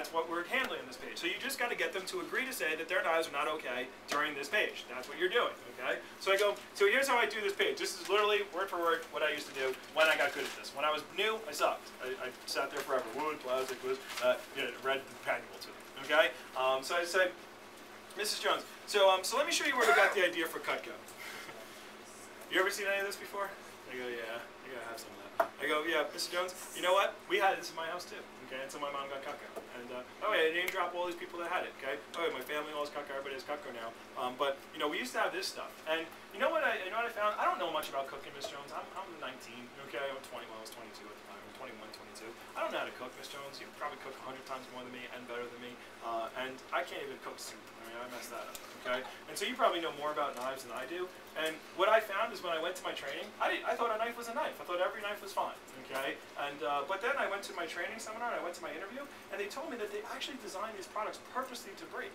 That's what we're handling on this page. So you just got to get them to agree to say that their knives are not okay during this page. That's what you're doing, okay? So I go, so here's how I do this page. This is literally word for word what I used to do when I got good at this. When I was new, I sucked. I sat there forever. Wood, plastic, wood, read the manual to them, okay? So I said, Mrs. Jones, so let me show you where we got the idea for Cutco. You ever seen any of this before? I go, yeah, I gotta have some of that. I go, yeah, Mrs. Jones, you know what? We had this in my house too, okay? And so my mom got Cutco. And, oh yeah, I name drop all these people that had it, okay? Oh yeah, my family all has Cutco, everybody has Cutco now. But, you know, we used to have this stuff. And you know what I found? I don't know much about cooking, Miss Jones. I'm 19, okay? I'm 20, well, I was 22 at the time. I'm 21, 22. I don't know how to cook, Miss Jones. You probably cook 100 times more than me and better than me. And I can't even cook soup. I mean, I messed that up, okay? And so you probably know more about knives than I do. And what I found is when I went to my training, I thought a knife was a knife. I thought every knife was fine, okay? And but then I went to my training seminar and I went to my interview, and they told me that they actually designed these products purposely to break,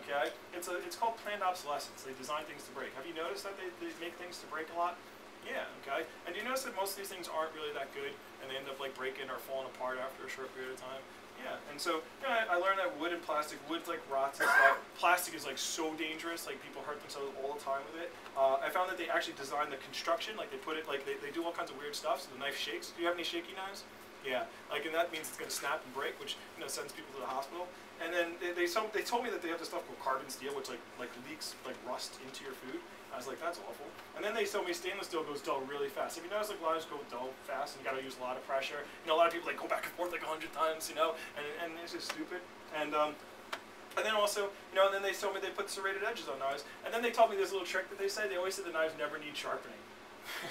okay? It's called planned obsolescence. They design things to break. Have you noticed that they make things to break a lot? Yeah, okay. And do you notice that most of these things aren't really that good, and they end up like breaking or falling apart after a short period of time? Yeah, and so you know, I learned that wood and plastic, wood like rots and stuff. Plastic is like so dangerous, like people hurt themselves all the time with it. I found that they actually designed the construction, like they put it, like they do all kinds of weird stuff, so the knife shakes. Do you have any shaky knives? Yeah, like, and that means it's going to snap and break, which, you know, sends people to the hospital. And then they told me that they have this stuff called carbon steel, which like leaks like rust into your food. I was like, that's awful. And then they told me stainless steel goes dull really fast. Have you noticed like knives go dull fast and you got to use a lot of pressure? You know, a lot of people like go back and forth like 100 times, you know, and it's just stupid. And then also, you know, and then they told me they put serrated edges on knives. And then they told me this little trick that they say. They always say the knives never need sharpening.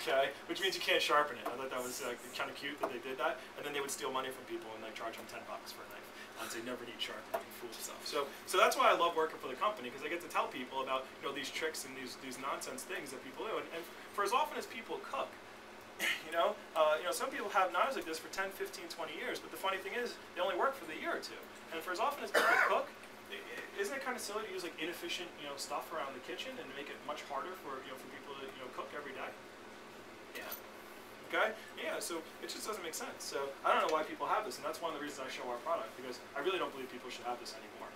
Okay, which means you can't sharpen it. I thought that was kind of cute that they did that. And then they would steal money from people and like charge them $10 for a knife. And say never need sharpening and fool stuff. So that's why I love working for the company, because I get to tell people about, you know, these tricks and these nonsense things that people do. And for as often as people cook, you know, some people have knives like this for 10, 15, 20 years. But the funny thing is, they only work for the year or two. And for as often as people cook, isn't it kind of silly to use like inefficient, you know, stuff around the kitchen and make it much harder for, you know, for people to, you know, cook every day? Yeah. Okay? Yeah, so it just doesn't make sense. So I don't know why people have this, and that's one of the reasons I show our product, because I really don't believe people should have this anymore.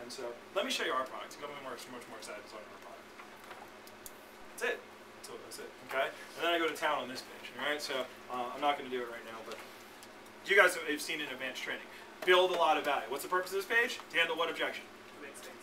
And so let me show you our product. You'll be much more excited to talk about our product. That's it. That's it. Okay? And then I go to town on this page. All right? So I'm not going to do it right now, but you guys have seen it in advanced training. Build a lot of value. What's the purpose of this page? To handle what objection?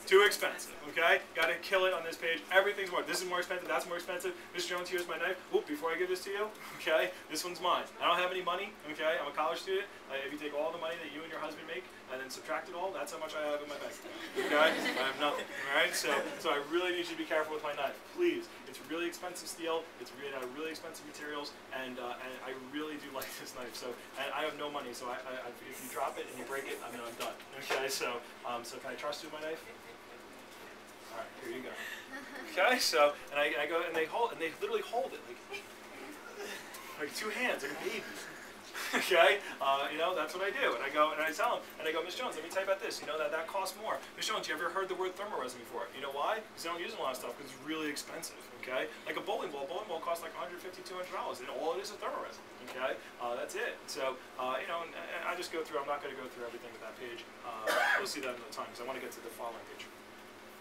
Too expensive, okay? Got to kill it on this page. Everything's more. This is more expensive. That's more expensive. Ms. Jones, here's my knife. Oop, before I give this to you, okay? This one's mine. I don't have any money, okay? I'm a college student. If you take all the money that you and your husband make and then subtract it all, that's how much I have in my bank account, okay? I have nothing, all right? So I really need you to be careful with my knife. Please. It's really expensive steel. It's really out of really expensive materials, and I really do like this knife. So and I have no money, so if you drop it and you break it, I mean, I'm done, okay? So can I trust you with my knife? All right, here you go. Okay, so and I go and they literally hold it like two hands, like a baby. Okay, you know, that's what I do. And I go and I tell them, and I go, Miss Jones, let me tell you about this. You know that costs more. Miss Jones, you ever heard the word thermoresin before? You know why? Because they don't use a lot of stuff because it's really expensive. Okay, like a bowling ball costs like $150, $200, and all it is thermoresin. Okay, that's it. So you know, and I just go through. I'm not going to go through everything with that page. We'll see that another time because I want to get to the following page.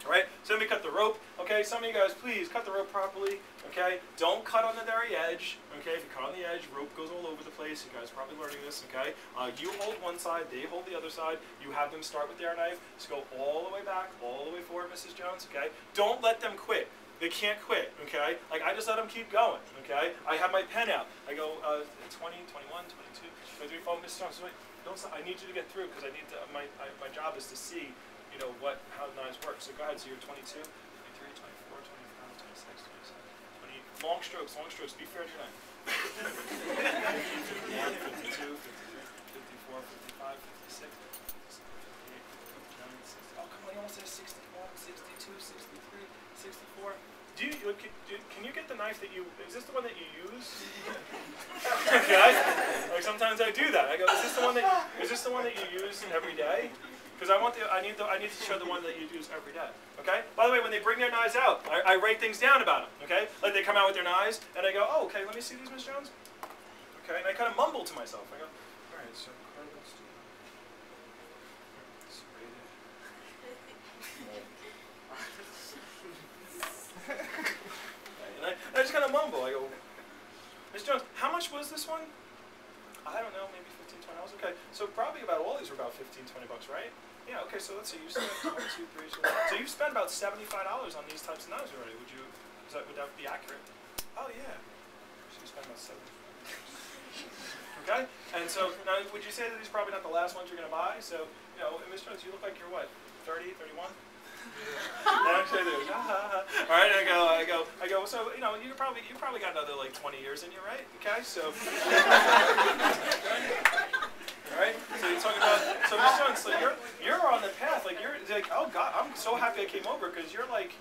Alright, so let me cut the rope. Okay, some of you guys, please cut the rope properly. Okay, don't cut on the very edge. Okay, if you cut on the edge, rope goes all over the place. You guys are probably learning this. Okay, you hold one side, they hold the other side. You have them start with their knife. Just go all the way back, all the way forward, Mrs. Jones. Okay, don't let them quit. They can't quit. Okay, like I just let them keep going. Okay, I have my pen out. I go 20, 21, 22, 23, 24, Mrs. Jones. Wait, don't stop. I need you to get through because I need to. My job is to see, you know, how knives work. So go ahead, so you're 22, 23, 24, 25, 26, 27, 20. Long strokes, be fair to your knife. 51, 52, 53, 54, 55, 56, 57, 58, 59, 60. Oh, come on, you almost said 61, 62, 63, 64. Can you get the knife that is this the one that you use? Okay. Like sometimes I do that. I go, is this the one that you use every day? Because I need to show the one that you use every day. Okay? By the way, when they bring their knives out, I write things down about them. Okay? Like they come out with their knives, and I go, oh, okay, let me see these, Miss Jones. Okay, and I kind of mumble to myself. I go, all right, so carbon steel. about 15, 20 bucks, right? Yeah, okay, so let's see, you spent 1, 2, 3, so you've spent about $75 on these types of knives already. Would that be accurate? Oh yeah. So you spent about 75. Okay? And so now would you say that these are probably not the last ones you're gonna buy? So, you know, Ms. Jones, you look like you're what, 30, 31? Yeah, actually I do. All right, I go. So you know, you probably got another like 20 years in you, right? Okay, so. All right. So you're talking about. So Ms. Jones, so you're on the path. Like you're like, oh God, I'm so happy I came over because you're like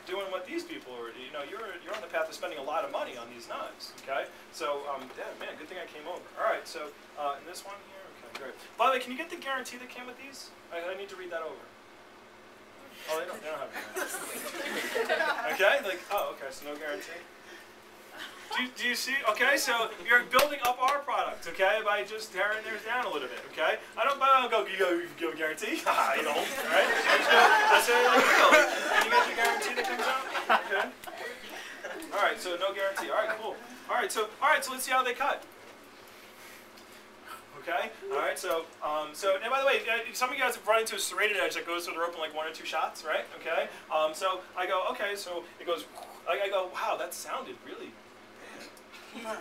doing what these people are. You know, you're on the path of spending a lot of money on these knives. Okay. So yeah, man, good thing I came over. All right. So in this one here, okay, great. By the way, can you get the guarantee that came with these? I need to read that over. Oh, they don't have it. Okay, like, oh, okay, so no guarantee. Do you see? Okay, so you're building up our product, okay, by just tearing theirs down a little bit, okay? I don't go, you give a guarantee? Haha, you don't, right? That's how I feel. Can you get the guarantee that comes out? Okay. All right, so no guarantee. All right, cool. All right, so let's see how they cut. Okay. All right. So, and by the way, some of you guys have run into a serrated edge that goes through the rope in like 1 or 2 shots, right? Okay. So I go, okay. So it goes. I go, wow, that sounded really bad.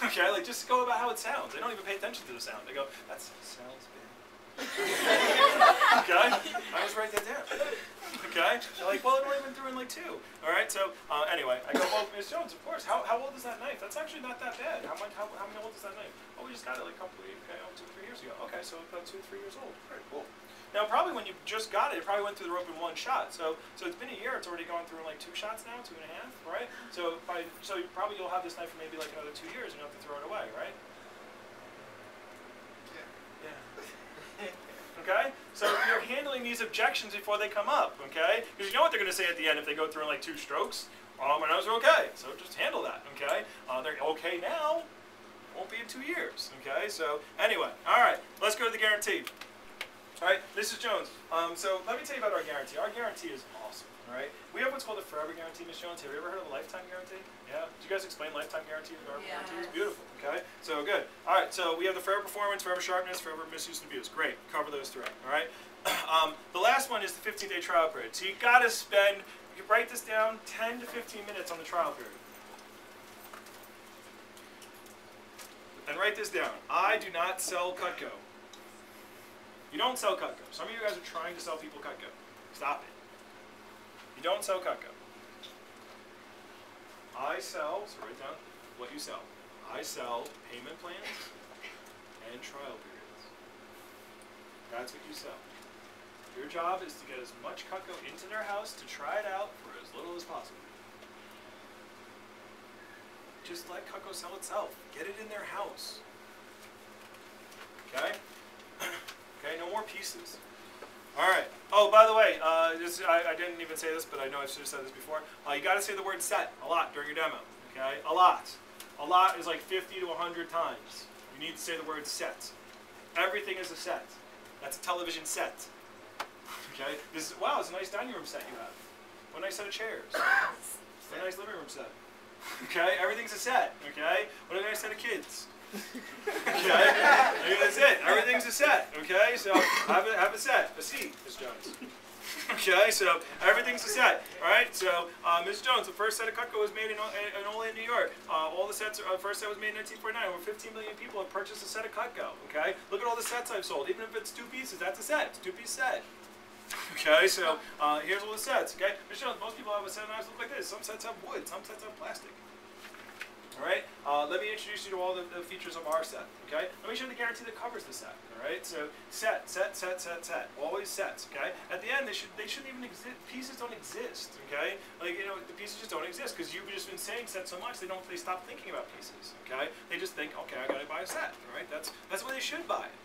Okay. Like just go about how it sounds. They don't even pay attention to the sound. They go, that sounds bad. Okay. I just write that down. Okay. They're like, well, it only went through in like 2. All right. So anyway, I go, well, Ms. Jones, of course. How old is that knife? That's actually not that bad. How many old is that knife? Oh, we just got it like a couple of 2 or 3 years ago. Okay, so about 2 or 3 years old. Very cool. Now, probably when you just got it, it probably went through the rope in 1 shot. So it's been a year. It's already gone through in like 2 shots now, 2.5, right? So probably you'll have this knife for maybe like another 2 years, and you'll have to throw it away, right? Yeah. Okay. So you're handling these objections before they come up, okay? Because you know what they're going to say at the end if they go through in like 2 strokes. Oh, my knives are okay. So just handle that, okay? They're okay now. Won't be in 2 years, okay? So anyway, all right, let's go to the guarantee. All right, Mrs. Jones. So let me tell you about our guarantee. Our guarantee is awesome, all right? We have what's called a forever guarantee, Ms. Jones. Have you ever heard of a lifetime guarantee? Yeah? Did you guys explain lifetime guarantee with our guarantees? Beautiful, okay? So good. All right, so we have the forever performance, forever sharpness, forever misuse and abuse. Great, cover those 3, all right? The last one is the 15-day trial period. So you got to spend, you can write this down, 10 to 15 minutes on the trial period. And write this down. I do not sell Cutco. You don't sell Cutco. Some of you guys are trying to sell people Cutco. Stop it. You don't sell Cutco. I sell, so write down what you sell. I sell payment plans and trial periods. That's what you sell. Your job is to get as much Cutco into their house to try it out for as little as possible. Just let Cutco sell itself. Get it in their house. Okay? Okay, no more pieces. All right. Oh, by the way, I didn't even say this, but I know I should have said this before. You got to say the word set a lot during your demo. Okay? A lot. A lot is like 50 to 100 times. You need to say the word set. Everything is a set. That's a television set. Okay? Wow, it's a nice dining room set you have. What a nice set of chairs. What a nice living room set. Okay, everyth's a set. Okay, what a nice set of kids. Okay, that's it. Everything's a set. Okay, so have a set, a seat, Ms. Jones. Okay, so everything's a set. All right, so Ms. Jones, the first set of Cutco was made in only in New York. All the sets, first set was made in 1949. Over 15 million people have purchased a set of Cutco. Okay, look at all the sets I've sold. Even if it's 2 pieces, that's a set. It's a 2-piece set. Okay, so here's all the sets. Okay, Ms. Jones, most people have a set of knives look like this. Some sets have wood, some sets have plastic. All right, let me introduce you to all the features of our set. Okay, let me show you the guarantee that covers the set. All right, so set, always sets. Okay, at the end they shouldn't even exist. Pieces don't exist. Okay, like the pieces just don't exist because you've just been saying set so much they stop thinking about pieces. Okay, they just think, okay, I gotta buy a set. All right, that's the way they should buy it.